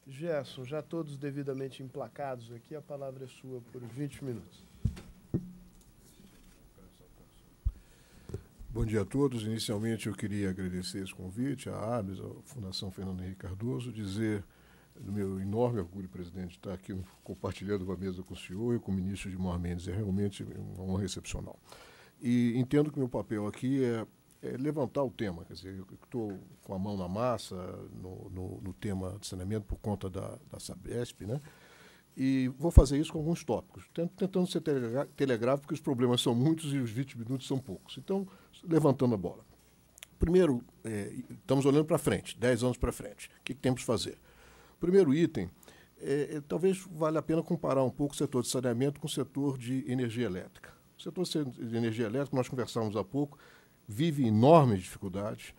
Gerson, já todos devidamente emplacados aqui, a palavra é sua por 20 minutos. Bom dia a todos. Inicialmente, eu queria agradecer esse convite à ABES, à Fundação Fernando Henrique Cardoso, dizer do meu enorme orgulho, presidente, de estar aqui compartilhando uma mesa com o senhor e com o ministro Gilmar Mendes. É realmente uma honra excepcional. E entendo que meu papel aqui é levantar o tema. Quer dizer, eu estou com a mão na massa no tema de saneamento por conta da Sabesp, né? E vou fazer isso com alguns tópicos, tentando ser telegráfico, porque os problemas são muitos e os 20 minutos são poucos. Então, levantando a bola. Primeiro, estamos olhando para frente, 10 anos para frente. O que temos que fazer? Primeiro item, talvez valha a pena comparar um pouco o setor de saneamento com o setor de energia elétrica. O setor de energia elétrica, nós conversamos há pouco, vive enormes dificuldades,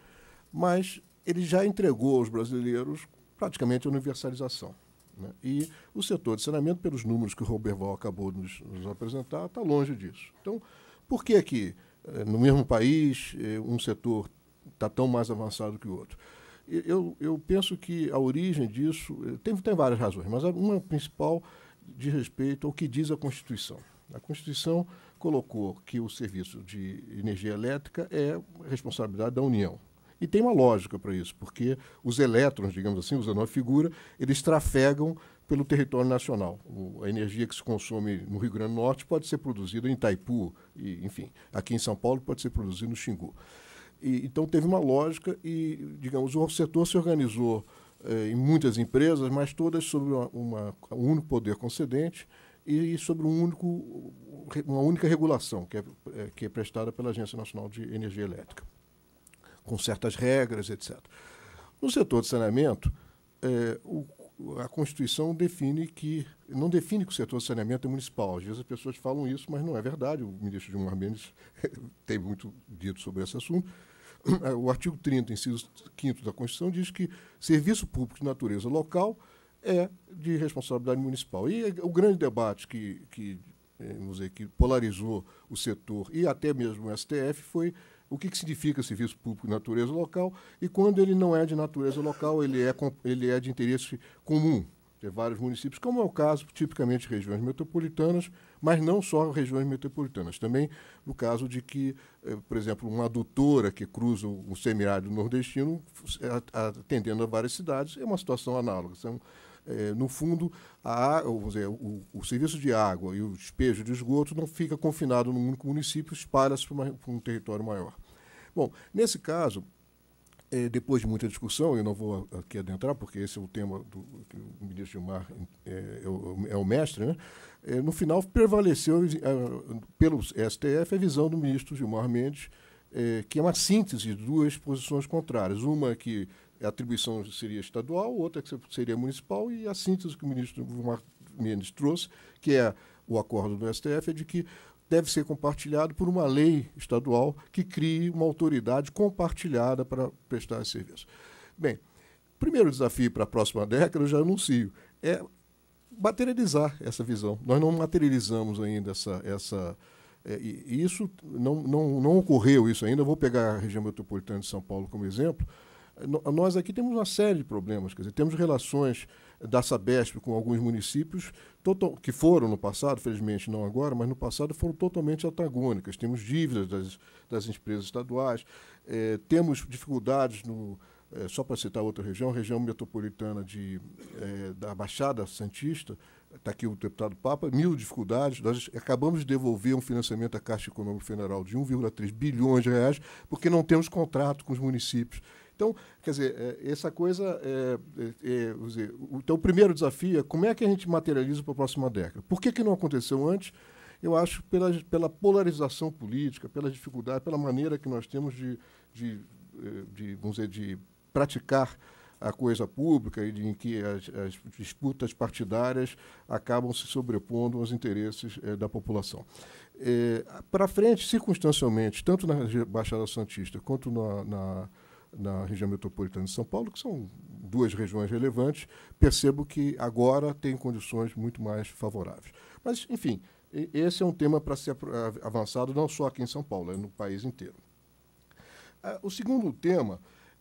mas ele já entregou aos brasileiros praticamente a universalização, né? E o setor de saneamento, pelos números que o Roberval acabou de nos apresentar, está longe disso. Então, por que aqui, no mesmo país, um setor está tão mais avançado que o outro? Eu penso que a origem disso tem várias razões, mas uma principal diz respeito ao que diz a Constituição. A Constituição colocou que o serviço de energia elétrica é responsabilidade da União. E tem uma lógica para isso, porque os elétrons, digamos assim, usando a figura, eles trafegam pelo território nacional. A energia que se consome no Rio Grande do Norte pode ser produzida em Itaipu, e, enfim, aqui em São Paulo pode ser produzida no Xingu. Então teve uma lógica e, digamos, o setor se organizou em muitas empresas, mas todas sob um único poder concedente e sobre uma única regulação, que é prestada pela Agência Nacional de Energia Elétrica, com certas regras, etc. No setor de saneamento, a Constituição não define que o setor de saneamento é municipal. Às vezes as pessoas falam isso, mas não é verdade. O ministro Gilmar Mendes tem muito dito sobre esse assunto. O artigo 30, inciso 5º da Constituição, diz que serviço público de natureza local é de responsabilidade municipal. E o grande debate vamos dizer, que polarizou o setor e até mesmo o STF foi o que significa serviço público de natureza local e quando ele não é de natureza local, ele é de interesse comum de vários municípios, como é o caso, tipicamente, de regiões metropolitanas, mas não só regiões metropolitanas. Também no caso de que, por exemplo, uma adutora que cruza o semiárido nordestino, atendendo a várias cidades, é uma situação análoga. Então, no fundo, vamos dizer, o serviço de água e o despejo de esgoto não fica confinado num único município, espalha-se para um território maior. Bom, nesse caso, depois de muita discussão, eu não vou aqui adentrar, porque esse é o tema que o ministro Gilmar é o mestre, né? No final, prevaleceu pelo STF a visão do ministro Gilmar Mendes, que é uma síntese de duas posições contrárias. Uma que a atribuição seria estadual, outra que seria municipal, e a síntese que o ministro Gilmar Mendes trouxe, que é o acordo do STF, é de que deve ser compartilhado por uma lei estadual que crie uma autoridade compartilhada para prestar esse serviço. Bem, o primeiro desafio para a próxima década, eu já anuncio, é materializar essa visão. Nós não materializamos ainda e isso não ocorreu isso ainda. Eu vou pegar a região metropolitana de São Paulo como exemplo. Nós aqui temos uma série de problemas, quer dizer, temos relações da Sabesp com alguns municípios que foram no passado, felizmente não agora, mas no passado foram totalmente antagônicas. Temos dívidas das empresas estaduais, temos dificuldades só para citar outra região metropolitana da Baixada Santista, está aqui o deputado Papa, 1000 dificuldades. Nós acabamos de devolver um financiamento à Caixa Econômica Federal de 1,3 bilhões de reais, porque não temos contrato com os municípios. Então, quer dizer, essa coisa então, o primeiro desafio é como é que a gente materializa para a próxima década. Por que não aconteceu antes? Eu acho pela polarização política, pela dificuldade, pela maneira que nós temos vamos dizer, de praticar a coisa pública e em que as disputas partidárias acabam se sobrepondo aos interesses da população. Para frente, circunstancialmente, tanto na Baixada Santista quanto na região metropolitana de São Paulo, que são duas regiões relevantes, percebo que agora tem condições muito mais favoráveis. Mas, enfim, esse é um tema para ser avançado não só aqui em São Paulo, é no país inteiro. O segundo tema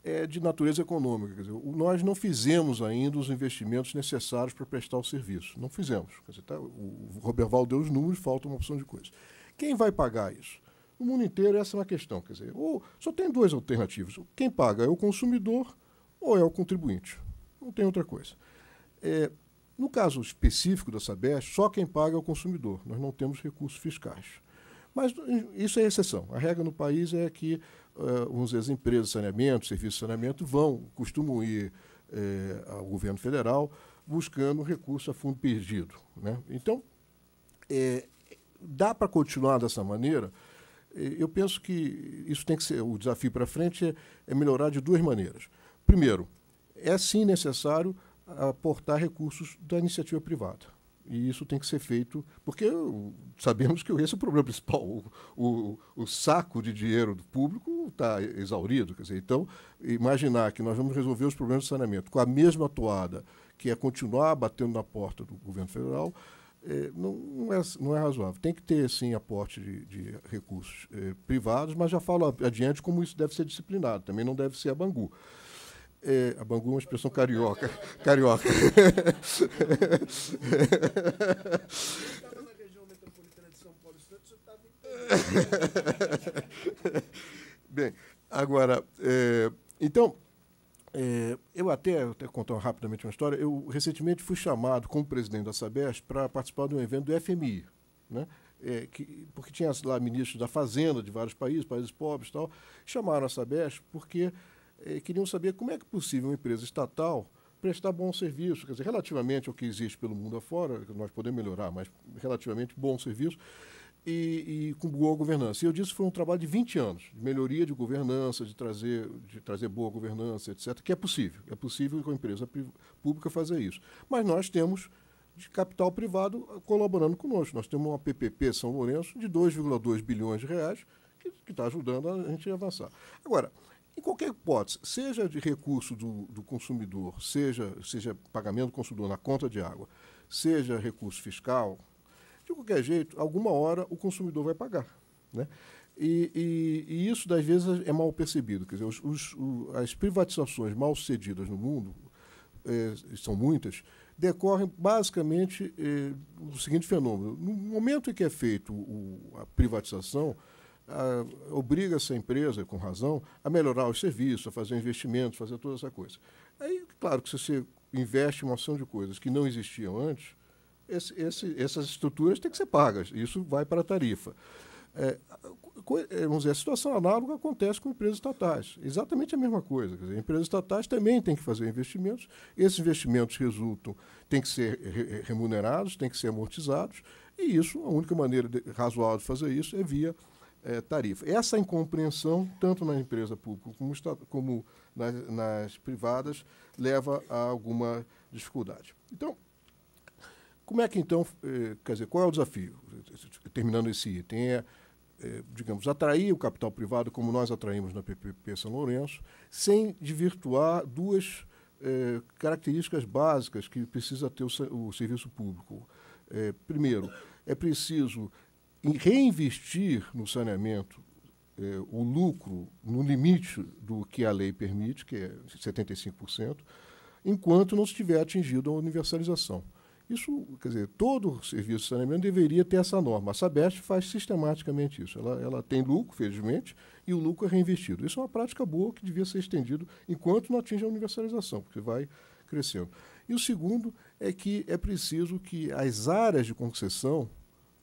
é de natureza econômica. Quer dizer, nós não fizemos ainda os investimentos necessários para prestar o serviço. Não fizemos. Quer dizer, o Roberval deu os números, falta uma opção de coisa. Quem vai pagar isso? No mundo inteiro, essa é uma questão. Quer dizer, só tem duas alternativas. Quem paga é o consumidor ou é o contribuinte. Não tem outra coisa. No caso específico da Sabesp, só quem paga é o consumidor. Nós não temos recursos fiscais. Mas isso é exceção. A regra no país é que as empresas de saneamento, serviços de saneamento, costumam ir ao governo federal buscando recurso a fundo perdido, né? Então, dá para continuar dessa maneira. Eu penso que isso tem que ser, o desafio para frente é melhorar de duas maneiras. Primeiro, é sim necessário aportar recursos da iniciativa privada. E isso tem que ser feito, porque sabemos que esse é o problema principal. O saco de dinheiro do público está exaurido. Quer dizer, então, imaginar que nós vamos resolver os problemas de saneamento com a mesma toada, que é continuar batendo na porta do governo federal, não é razoável. Tem que ter, sim, aporte de recursos privados, mas já falo adiante como isso deve ser disciplinado. Também não deve ser a Bangu. A Bangu é uma expressão carioca. Carioca. Estava na região metropolitana de São Paulo, você estava Bem, agora, então, eu até contar rapidamente uma história. Eu recentemente fui chamado como presidente da Sabesp para participar de um evento do FMI, né? Porque tinha lá ministros da Fazenda de vários países pobres e tal, chamaram a Sabesp porque queriam saber como é que é possível uma empresa estatal prestar bom serviço, quer dizer, relativamente ao que existe pelo mundo afora, nós podemos melhorar, mas relativamente bom serviço, e com boa governança. E eu disse que foi um trabalho de 20 anos, de melhoria de governança, de trazer boa governança, etc., que é possível. É possível com a empresa pública fazer isso. Mas nós temos de capital privado colaborando conosco. Nós temos uma PPP São Lourenço de 2,2 bilhões de reais que está ajudando a gente a avançar. Agora, em qualquer hipótese, seja de recurso do consumidor, seja pagamento do consumidor na conta de água, seja recurso fiscal, de qualquer jeito, alguma hora o consumidor vai pagar, né? E isso, das vezes, é mal percebido. Quer dizer, as privatizações mal sucedidas no mundo, são muitas, decorrem basicamente do seguinte fenômeno. No momento em que é feito a privatização, obriga essa empresa, com razão, a melhorar os serviços, a fazer investimentos, fazer toda essa coisa. Aí, claro que se você investe em uma ação de coisas que não existiam antes, essas estruturas têm que ser pagas. Isso vai para a tarifa. Vamos dizer, a situação análoga acontece com empresas estatais. Exatamente a mesma coisa. Quer dizer, empresas estatais também têm que fazer investimentos. Esses investimentos têm que ser remunerados, têm que ser amortizados. E isso, a única maneira razoável de fazer isso é via tarifa. Essa incompreensão, tanto na empresa pública como nas privadas, leva a alguma dificuldade. Então, como é que, então, quer dizer, qual é o desafio? Terminando esse item, digamos, atrair o capital privado, como nós atraímos na PPP São Lourenço, sem desvirtuar duas características básicas que precisa ter o serviço público. Primeiro, é preciso reinvestir no saneamento o lucro no limite do que a lei permite, que é 75%, enquanto não estiver atingido a universalização. Isso, quer dizer, todo serviço de saneamento deveria ter essa norma. A Sabesp faz sistematicamente isso. Ela tem lucro, felizmente, e o lucro é reinvestido. Isso é uma prática boa que devia ser estendido enquanto não atinge a universalização, porque vai crescendo. E o segundo é que é preciso que as áreas de concessão,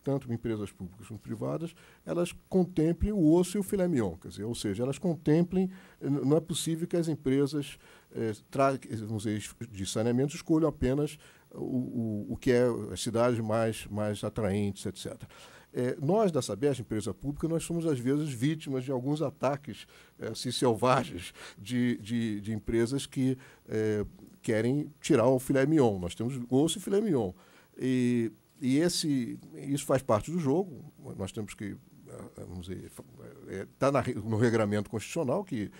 tanto empresas públicas como privadas, elas contemplem o osso e o filé mignon, quer dizer, ou seja, elas contemplem, não é possível que as empresas vamos dizer, de saneamento escolham apenas o que é as cidades mais atraentes, etc. Nós, da Sabesp, empresa pública, nós somos, às vezes, vítimas de alguns ataques assim, selvagens de empresas que querem tirar o filé mignon. Nós temos osso e filé mignon. E isso faz parte do jogo. Nós temos que, vamos dizer, está no regramento constitucional que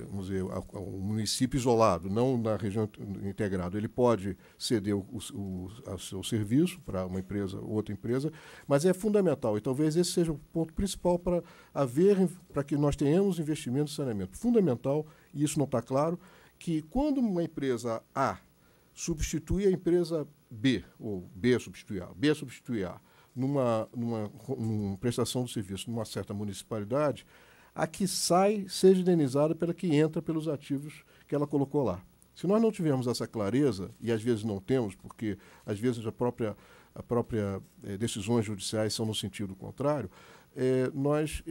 vamos dizer, o município isolado, não na região integrada, ele pode ceder o seu serviço para uma empresa ou outra empresa, mas é fundamental, e talvez esse seja o ponto principal para que nós tenhamos investimento em saneamento. Fundamental, e isso não está claro, que quando uma empresa A substitui a empresa B, ou B substitui A, numa prestação de serviço numa certa municipalidade, a que sai seja indenizada pela que entra pelos ativos que ela colocou lá. Se nós não tivermos essa clareza, e às vezes não temos, porque às vezes a própria decisões judiciais são no sentido contrário, nós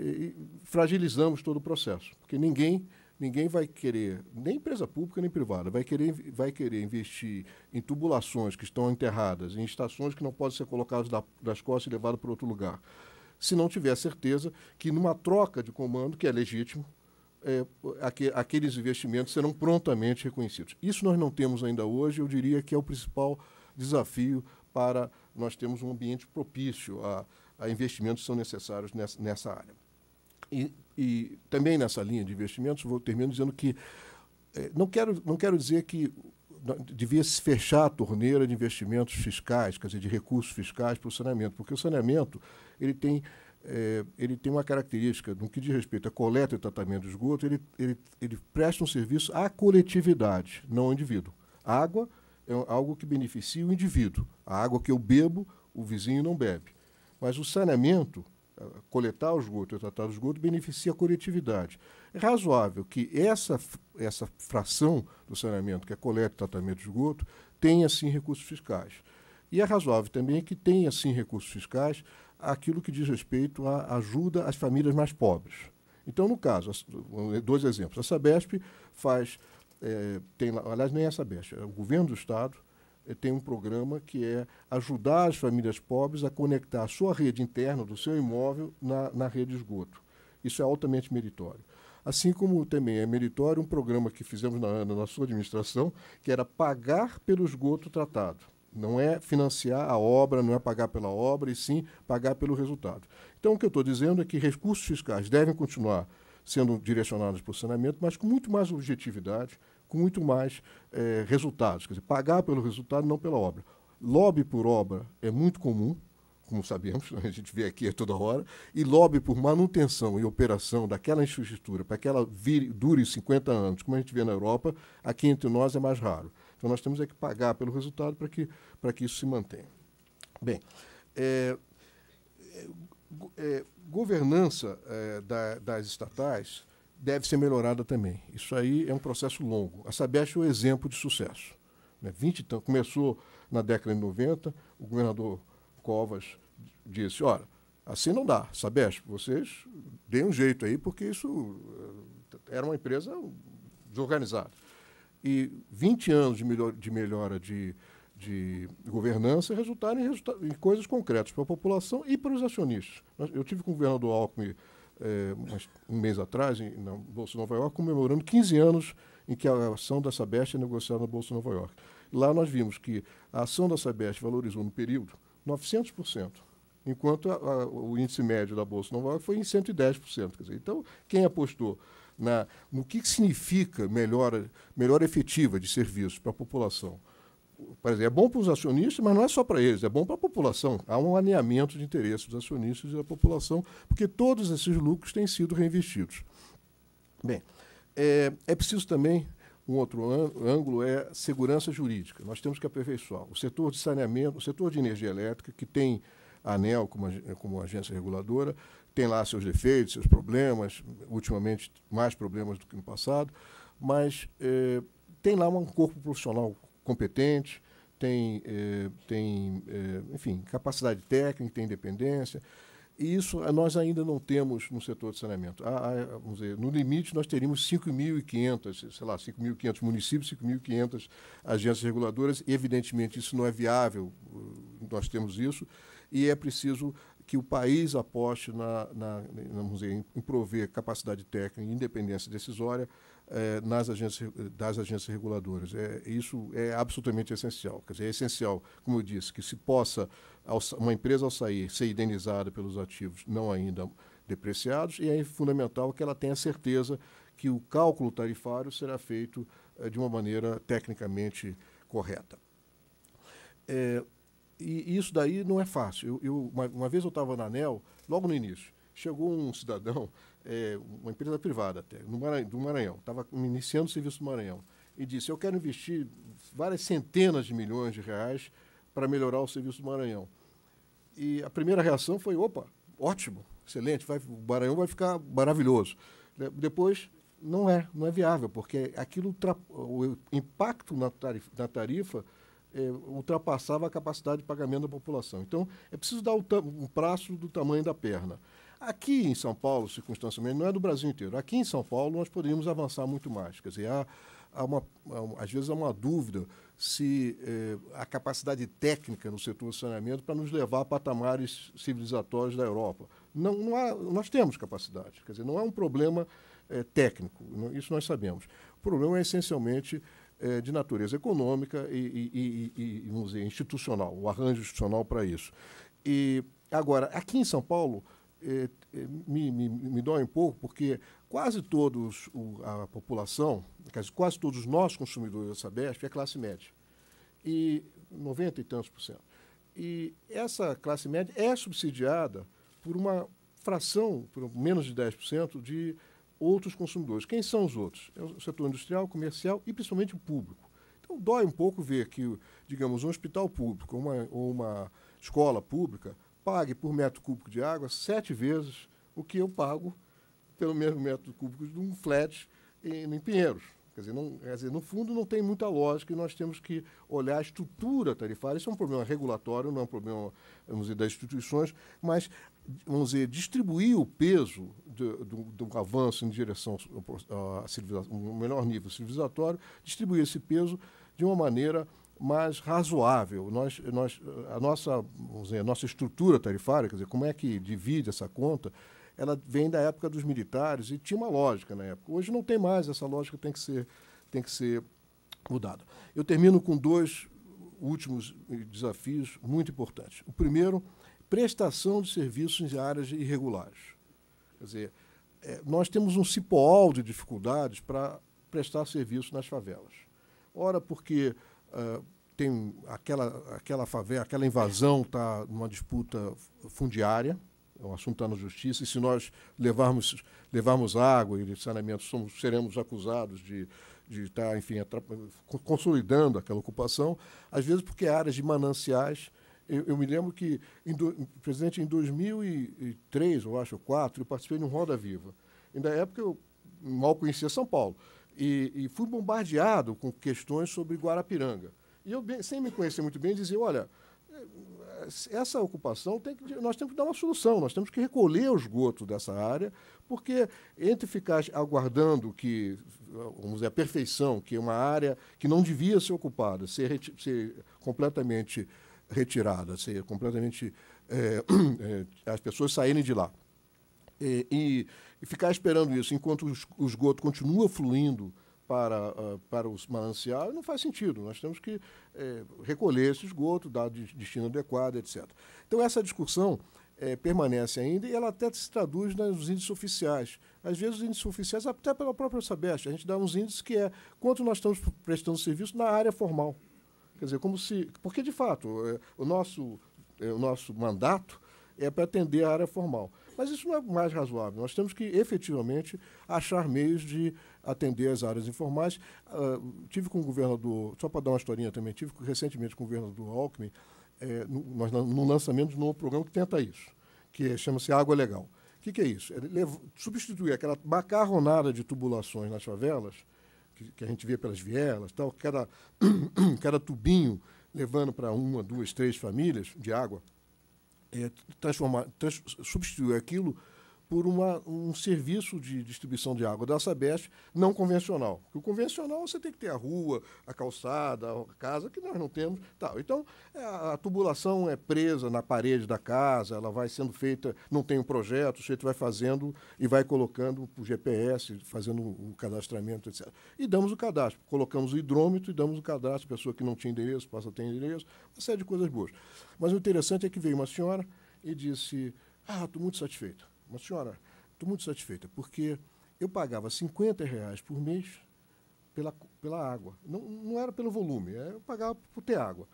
fragilizamos todo o processo, porque ninguém vai querer, nem empresa pública nem privada, vai querer investir em tubulações que estão enterradas, em estações que não podem ser colocadas das costas e levadas para outro lugar, se não tiver certeza que numa troca de comando, que é legítimo, aqueles investimentos serão prontamente reconhecidos. Isso nós não temos ainda hoje, eu diria que é o principal desafio para nós termos um ambiente propício a investimentos que são necessários nessa área. E também nessa linha de investimentos, vou terminar dizendo que não quero dizer que devia se fechar a torneira de investimentos fiscais, quer dizer, de recursos fiscais para o saneamento, porque o saneamento ele tem uma característica, no que diz respeito à coleta e tratamento de esgoto, ele presta um serviço à coletividade, não ao indivíduo. A água é algo que beneficia o indivíduo. A água que eu bebo, o vizinho não bebe. Mas o saneamento, coletar o esgoto e tratar o esgoto, beneficia a coletividade. É razoável que essa fração do saneamento, que é coleta e tratamento de esgoto, tenha, sim, recursos fiscais. E é razoável também que tenha, sim, recursos fiscais aquilo que diz respeito à ajuda às famílias mais pobres. Então, no caso, dois exemplos. A Sabesp aliás, nem a Sabesp, o governo do Estado tem um programa que é ajudar as famílias pobres a conectar a sua rede interna do seu imóvel na rede de esgoto. Isso é altamente meritório. Assim como também é meritório um programa que fizemos na sua administração, que era pagar pelo esgoto tratado. Não é financiar a obra, não é pagar pela obra, e sim pagar pelo resultado. Então, o que eu estou dizendo é que recursos fiscais devem continuar sendo direcionados para o saneamento, mas com muito mais objetividade, com muito mais resultados. Quer dizer, pagar pelo resultado, não pela obra. Lobby por obra é muito comum, como sabemos, a gente vê aqui a toda hora, e lobby por manutenção e operação daquela infraestrutura, para que ela dure 50 anos, como a gente vê na Europa, aqui entre nós é mais raro. Então, nós temos que pagar pelo resultado para que isso se mantenha. Bem, governança das estatais deve ser melhorada também. Isso aí é um processo longo. A Sabesp é um exemplo de sucesso. Né? Começou na década de 90, o governador Covas disse, olha, assim não dá, Sabesp, vocês deem um jeito aí, porque isso era uma empresa desorganizada. E 20 anos de melhora de governança resultaram em coisas concretas para a população e para os acionistas. Eu tive com o governador Alckmin um mês atrás, na Bolsa de Nova York, comemorando 15 anos em que a ação da Sabesp é negociada na Bolsa de Nova York. Lá nós vimos que a ação da Sabesp valorizou no período 900%, enquanto o índice médio da Bolsa de Nova York foi em 110%. Quer dizer, então, quem apostou no que significa melhora efetiva de serviços para a população, por exemplo, é bom para os acionistas, mas não é só para eles, é bom para a população. Há um alinhamento de interesses dos acionistas e da população, porque todos esses lucros têm sido reinvestidos. Bem, é preciso também, um outro ângulo é segurança jurídica. Nós temos que aperfeiçoar o setor de saneamento, o setor de energia elétrica, que tem a ANEEL como agência reguladora, tem lá seus defeitos, seus problemas, ultimamente mais problemas do que no passado, mas tem lá um corpo profissional competente, enfim, capacidade técnica, tem independência, e isso nós ainda não temos no setor de saneamento. Vamos dizer, no limite, nós teríamos 5.500 municípios, 5.500 agências reguladoras, e, evidentemente, isso não é viável, nós temos isso, e é preciso que o país aposte vamos dizer, em prover capacidade técnica e independência decisória das agências reguladoras. Isso é absolutamente essencial. Quer dizer, é essencial, como eu disse, que se possa, uma empresa ao sair, ser indenizada pelos ativos não ainda depreciados, e é fundamental que ela tenha certeza que o cálculo tarifário será feito de uma maneira tecnicamente correta. E isso daí não é fácil. Uma vez eu estava na ANEEL, logo no início, chegou um cidadão, uma empresa privada até, do Maranhão, estava iniciando o serviço do Maranhão, e disse: eu quero investir várias centenas de milhões de reais para melhorar o serviço do Maranhão. E a primeira reação foi: opa, ótimo, excelente, o Maranhão vai ficar maravilhoso. Depois, não é viável, porque o impacto na tarifa ultrapassava a capacidade de pagamento da população. Então, é preciso dar um prazo do tamanho da perna. Aqui em São Paulo, circunstancialmente, não é do Brasil inteiro. Aqui em São Paulo, nós poderíamos avançar muito mais. Quer dizer, às vezes há uma dúvida se a capacidade técnica no setor do saneamento para nos levar a patamares civilizatórios da Europa. Nós temos capacidade. Quer dizer, não é um problema técnico, isso nós sabemos. O problema é essencialmente de natureza econômica e, vamos dizer, institucional, o arranjo institucional para isso. E, agora, aqui em São Paulo, me dói um pouco, porque quase todos a população, quase todos nós consumidores da Sabesp é classe média, e 90 e tantos %. E essa classe média é subsidiada por uma fração, por menos de 10%, de outros consumidores. Quem são os outros? É o setor industrial, comercial e principalmente o público. Então, dói um pouco ver que, digamos, um hospital público ou uma escola pública pague por metro cúbico de água 7 vezes o que eu pago pelo mesmo metro cúbico de um flat em Pinheiros. Quer dizer, no fundo, não tem muita lógica e nós temos que olhar a estrutura tarifária. Isso é um problema regulatório, não é um problema, vamos dizer, das instituições, mas, vamos dizer, distribuir o peso do avanço em direção à civilização, um melhor nível civilizatório, distribuir esse peso de uma maneira mais razoável. A nossa estrutura tarifária, quer dizer, como é que divide essa conta, ela vem da época dos militares e tinha uma lógica na época. Hoje não tem mais, essa lógica tem que ser mudada. Eu termino com 2 últimos desafios muito importantes. O primeiro, prestação de serviços em áreas irregulares. Quer dizer, nós temos um cipoal de dificuldades para prestar serviço nas favelas. Ora, porque tem aquela favela, aquela invasão está numa disputa fundiária, o assunto está na justiça, e se nós levarmos água e saneamento, seremos acusados de estar, enfim, consolidando aquela ocupação, às vezes porque áreas de mananciais. Eu me lembro que, presidente, em 2003, eu acho, 2004, eu participei de um Roda Viva. E, na época, eu mal conhecia São Paulo. E fui bombardeado com questões sobre Guarapiranga. E eu, sem me conhecer muito bem, dizia: olha, essa ocupação nós temos que dar uma solução, nós temos que recolher o esgoto dessa área, porque entre ficar aguardando que, vamos dizer, a perfeição, que é uma área que não devia ser ocupada, ser completamente retirada, ser completamente as pessoas saírem de lá, e ficar esperando isso enquanto o esgoto continua fluindo para os mananciais, não faz sentido. Nós temos que recolher esse esgoto, dar destino adequado, etc. Então, essa discussão permanece ainda e ela até se traduz nos índices oficiais. Às vezes, os índices oficiais, até pela própria Sabesp, a gente dá uns índices que é quanto nós estamos prestando serviço na área formal. Quer dizer, porque, de fato, o nosso mandato é para atender a área formal. Mas isso não é mais razoável. Nós temos que, efetivamente, achar meios de atender as áreas informais. Tive com o governador, só para dar uma historinha também, tive recentemente com o governador Alckmin, no lançamento de um novo programa que tenta isso, que chama-se Água Legal. O que é isso? Substituir aquela macarronada de tubulações nas favelas, que a gente vê pelas vielas, tal, cada tubinho levando para 1, 2, 3 famílias de água, substituir aquilo por um serviço de distribuição de água da Sabesp não convencional. Porque o convencional você tem que ter a rua, a calçada, a casa, que nós não temos. Tal. Então, a tubulação é presa na parede da casa, ela vai sendo feita, não tem um projeto, o sujeito vai fazendo e vai colocando por GPS, fazendo o cadastramento, etc. E damos o cadastro. Colocamos o hidrômetro e damos o cadastro. A pessoa que não tinha endereço passa a ter endereço, uma série de coisas boas. Mas o interessante é que veio uma senhora e disse: estou muito satisfeita. Mas, senhora, estou muito satisfeita, porque eu pagava R$ 50 por mês pela água. Não era pelo volume, eu pagava por ter água.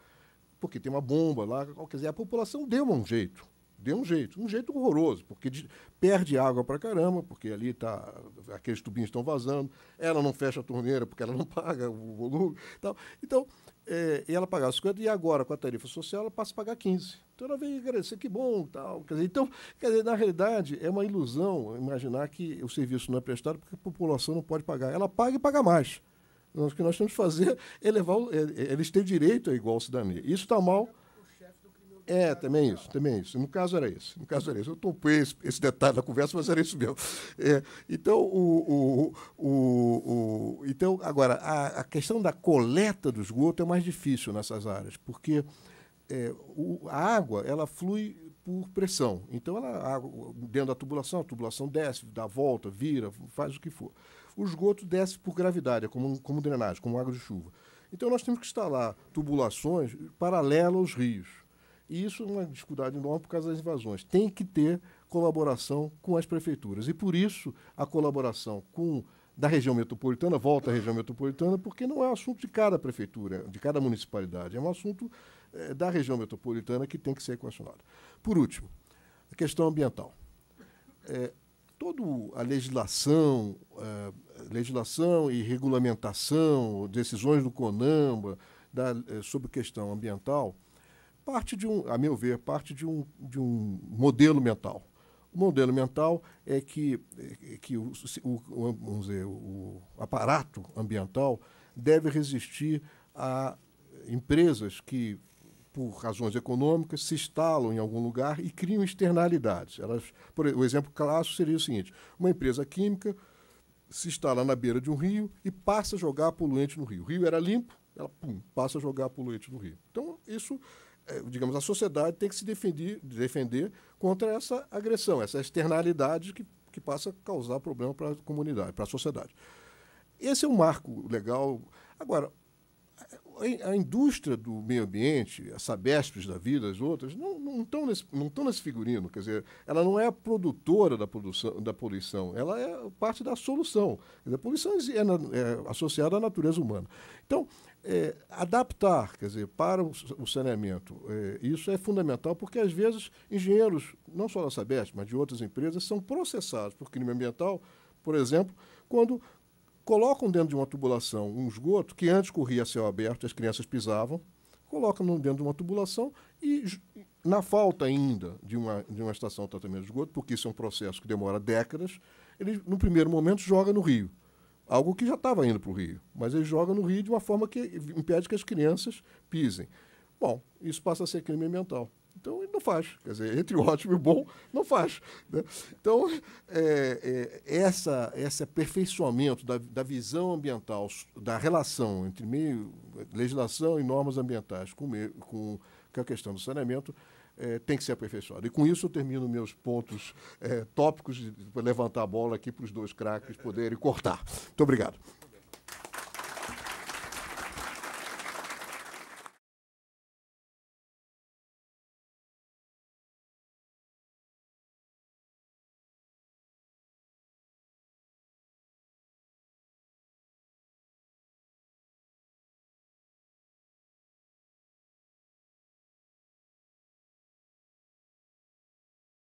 Porque tem uma bomba lá, quer dizer, a população deu um jeito. Deu um jeito horroroso, porque perde água pra caramba, porque ali aqueles tubinhos estão vazando, ela não fecha a torneira porque ela não paga o volume. Então, e ela pagava 50, e agora, com a tarifa social, ela passa a pagar 15. Então ela veio agradecer, que bom, tal. Quer dizer, na realidade, é uma ilusão imaginar que o serviço não é prestado porque a população não pode pagar. Ela paga e paga mais. O que nós temos que fazer é levar. Eles têm direito a igual cidadania. Isso está mal. Também isso. No caso era isso. Eu topei esse detalhe da conversa, mas era isso mesmo. Então, agora, a questão da coleta do esgoto é mais difícil nessas áreas, porque a água ela flui por pressão. Então, dentro da tubulação, a tubulação desce, dá a volta, vira, faz o que for. O esgoto desce por gravidade, como drenagem, como água de chuva. Então, nós temos que instalar tubulações paralelas aos rios. E isso é uma dificuldade enorme por causa das invasões. Tem que ter colaboração com as prefeituras. E, por isso, a colaboração da região metropolitana, volta à região metropolitana, porque não é um assunto de cada prefeitura, de cada municipalidade. É um assunto da região metropolitana que tem que ser equacionado. Por último, a questão ambiental. Toda a legislação e regulamentação, decisões do CONAMA sobre questão ambiental, a meu ver, parte de um modelo mental. O modelo mental é que o aparato ambiental deve resistir a empresas que, por razões econômicas, se instalam em algum lugar e criam externalidades. O exemplo clássico seria o seguinte: uma empresa química se instala na beira de um rio e passa a jogar poluente no rio. O rio era limpo, ela passa a jogar poluente no rio. Então, isso, digamos, a sociedade tem que se defender contra essa agressão, essa externalidade que passa a causar problema para a comunidade, para a sociedade. Esse é um marco legal. Agora, a indústria do meio ambiente, a Sabesp da vida, as outras, não estão nesse figurino. Quer dizer, ela não é a produtora da poluição, ela é parte da solução. Quer dizer, a poluição é associada à natureza humana. Então, adaptar, quer dizer, para o saneamento, isso é fundamental, porque às vezes engenheiros, não só da Sabesp, mas de outras empresas, são processados por crime ambiental, por exemplo, quando colocam dentro de uma tubulação um esgoto que antes corria a céu aberto, as crianças pisavam, colocam dentro de uma tubulação e, na falta ainda de uma estação de tratamento de esgoto, porque isso é um processo que demora décadas, ele, no primeiro momento, joga no rio. Algo que já estava indo para o rio, mas ele joga no rio de uma forma que impede que as crianças pisem. Bom, isso passa a ser crime ambiental. Então, ele não faz. Quer dizer, entre o ótimo e o bom, não faz. Né? Então, esse aperfeiçoamento da visão ambiental, da relação entre legislação e normas ambientais com a questão do saneamento, tem que ser aperfeiçoado. E com isso eu termino meus pontos tópicos para levantar a bola aqui para os dois craques poderem cortar. Muito obrigado.